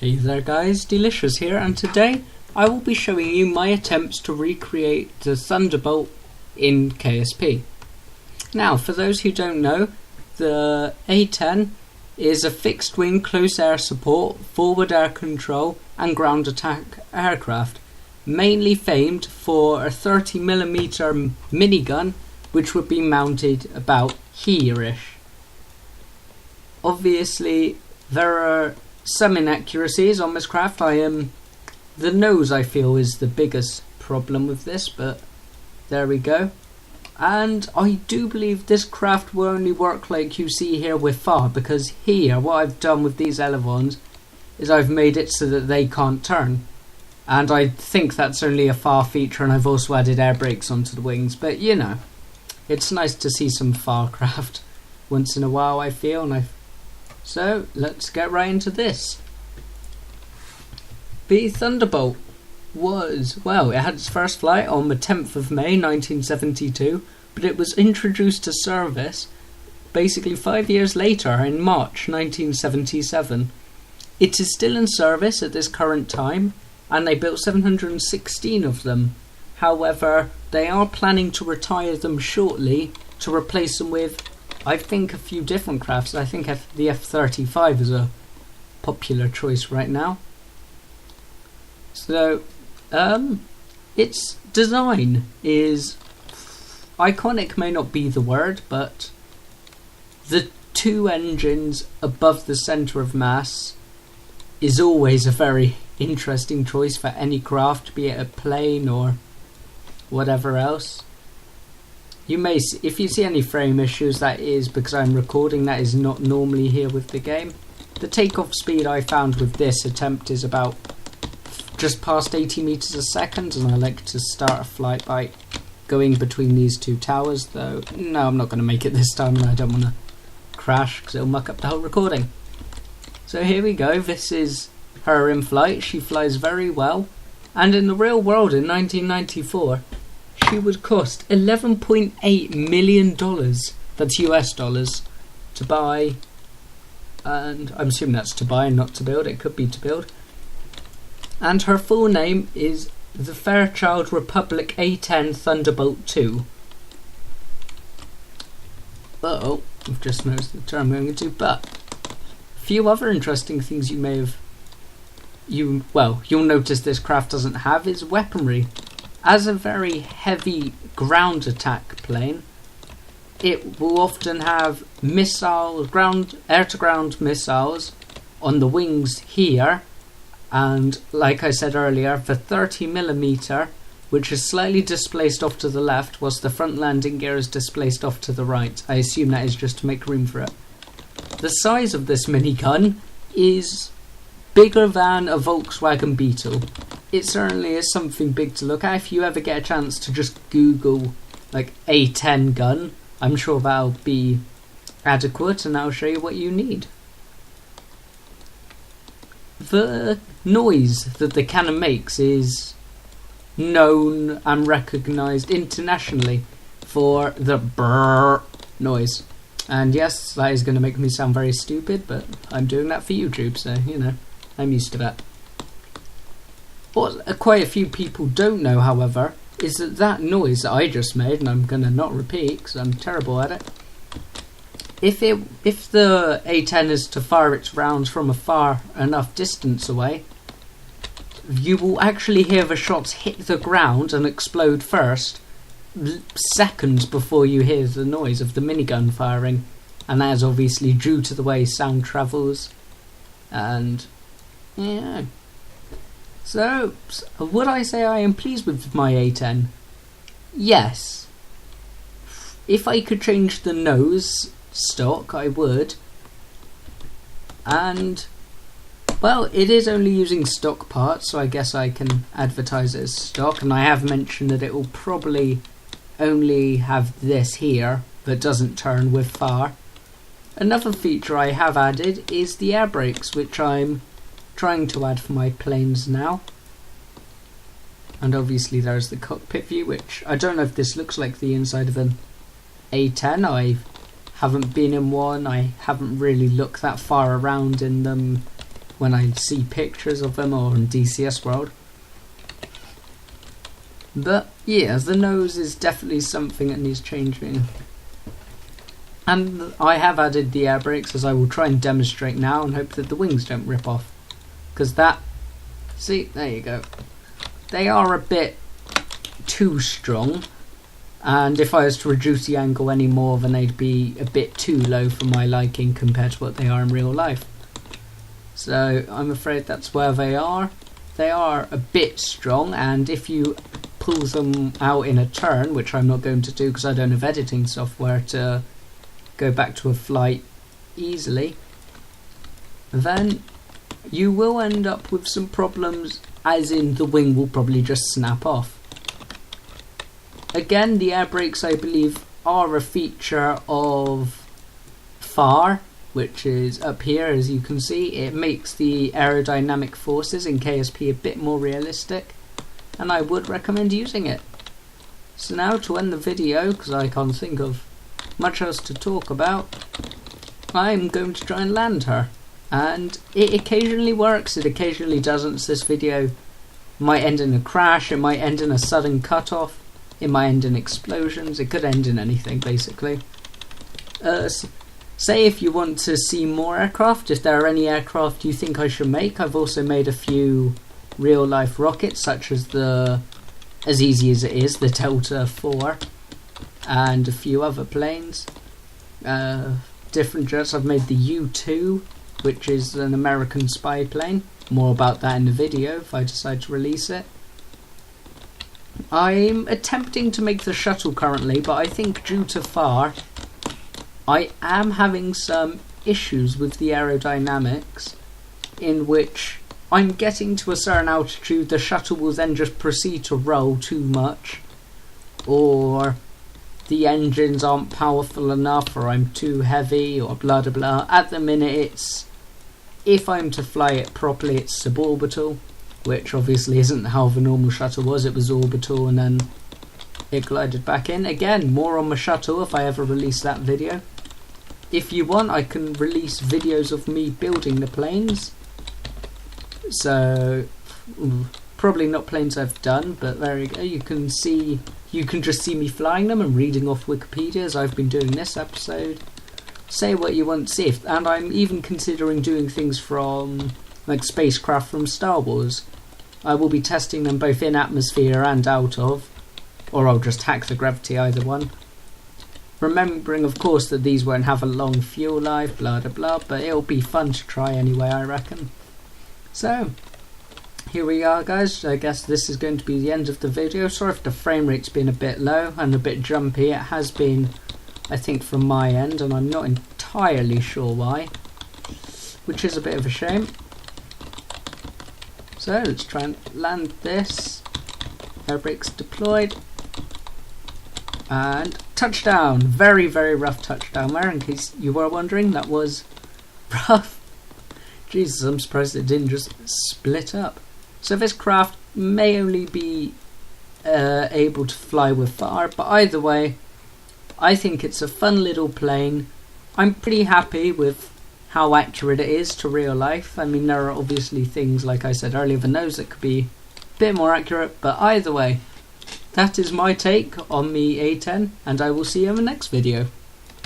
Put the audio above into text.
Hey there guys, D-Licious here, and today I will be showing you my attempts to recreate the Thunderbolt in KSP. Now, for those who don't know, the A-10 is a fixed wing close air support, forward air control and ground attack aircraft, mainly famed for a 30mm minigun which would be mounted about here-ish. Obviously, there are some inaccuracies on this craft. The nose I feel is the biggest problem with this, but there we go. And I do believe this craft will only work like you see here with FAR, because here what I've done with these elevons is I've made it so that they can't turn. And I think that's only a FAR feature, and I've also added air brakes onto the wings, but you know, it's nice to see some FAR craft once in a while, I feel. So let's get right into this. The Thunderbolt it had its first flight on the 10th of May 1972, but it was introduced to service basically 5 years later in March 1977. It is still in service at this current time, and they built 716 of them. However, they are planning to retire them shortly to replace them with, I think, a few different crafts. I think the F-35 is a popular choice right now. So, its design is iconic, may not be the word, but the two engines above the centre of mass is always a very interesting choice for any craft, be it a plane or whatever else. You may see, if you see any frame issues, that is because I'm recording. That is not normally here with the game. The takeoff speed I found with this attempt is about just past 80 meters a second, and I like to start a flight by going between these two towers, though no, I'm not going to make it this time, and I don't want to crash because it'll muck up the whole recording. So here we go. This is her in flight. She flies very well, and in the real world in 1994 she would cost $11.8 million, that's US dollars, to buy, and I'm assuming that's to buy and not to build. It could be to build. And her full name is the Fairchild Republic A-10 Thunderbolt 2. Uh-oh, I've just noticed the turn I'm going into, but a few other interesting things you may have, you'll notice this craft doesn't have is weaponry. As a very heavy ground attack plane, it will often have missiles, air-to-ground missiles on the wings here, and like I said earlier, the 30mm, which is slightly displaced off to the left, whilst the front landing gear is displaced off to the right. I assume that is just to make room for it. The size of this minigun is bigger than a Volkswagen Beetle. It certainly is something big to look at. If you ever get a chance to just Google like A-10 gun, I'm sure that'll be adequate, and I'll show you what you need. The noise that the cannon makes is known and recognised internationally for the brrr noise. And yes, that is going to make me sound very stupid, but I'm doing that for YouTube, so you know, I'm used to that. What quite a few people don't know, however, is that noise that I just made, and I'm going to not repeat because I'm terrible at it. If the A-10 is to fire its rounds from a far enough distance away, you will actually hear the shots hit the ground and explode first, seconds before you hear the noise of the minigun firing, and that is obviously due to the way sound travels. And yeah. So, would I say I am pleased with my A-10? Yes. If I could change the nose stock, I would. And, well, it is only using stock parts, so I guess I can advertise it as stock. And I have mentioned that it will probably only have this here that doesn't turn with FAR. Another feature I have added is the air brakes, which I'm trying to add for my planes now. And obviously there's the cockpit view, which I don't know if this looks like the inside of an A-10. I haven't been in one. I haven't really looked that far around in them when I see pictures of them or in DCS World. But yeah, the nose is definitely something that needs changing. And I have added the air brakes, as I will try and demonstrate now, and hope that the wings don't rip off. Because that... See, there you go. They are a bit too strong. And if I was to reduce the angle any more, then they'd be a bit too low for my liking compared to what they are in real life. So I'm afraid that's where they are. They are a bit strong, and if you pull them out in a turn, which I'm not going to do because I don't have editing software to go back to a flight easily, then you will end up with some problems, as in the wing will probably just snap off. Again, the air brakes, I believe, are a feature of FAR, which is up here, as you can see. It makes the aerodynamic forces in KSP a bit more realistic, and I would recommend using it. So now, to end the video, because I can't think of much else to talk about, I'm going to try and land her. And it occasionally works, it occasionally doesn't. So this video might end in a crash, it might end in a sudden cut-off, it might end in explosions, it could end in anything, basically. Say if you want to see more aircraft, if there are any aircraft you think I should make. I've also made a few real-life rockets, such as the, as easy as it is, the Delta 4, and a few other planes. Different jets. I've made the U-2, which is an American spy plane. More about that in the video if I decide to release it. I'm attempting to make the shuttle currently, but I think due to FAR, I am having some issues with the aerodynamics, in which I'm getting to a certain altitude, the shuttle will then just proceed to roll too much, or the engines aren't powerful enough, or I'm too heavy, or blah blah blah. At the minute it's, if I'm to fly it properly, it's suborbital, which obviously isn't how the normal shuttle was. It was orbital and then it glided back in. Again, more on my shuttle if I ever release that video. If you want, I can release videos of me building the planes. So, probably not planes I've done, but there you go. You can just see me flying them and reading off Wikipedia as I've been doing this episode. Say what you want to see, and I'm even considering doing things from, like, spacecraft from Star Wars. I will be testing them both in atmosphere and out of, or I'll just hack the gravity, either one. Remembering, of course, that these won't have a long fuel life, blah blah blah, but it'll be fun to try anyway, I reckon. So, here we are, guys. I guess this is going to be the end of the video. Sorry if the frame rate's been a bit low and a bit jumpy. It has been, I think, from my end, and I'm not entirely sure why, which is a bit of a shame. So let's try and land this. Air brakes deployed. And touchdown. Very, very rough touchdown there, in case you were wondering. That was rough. Jesus, I'm surprised it didn't just split up. So this craft may only be able to fly with FAR, but either way, I think it's a fun little plane. I'm pretty happy with how accurate it is to real life. I mean, there are obviously things, like I said earlier, the nose that could be a bit more accurate, but either way, that is my take on the A-10, and I will see you in the next video.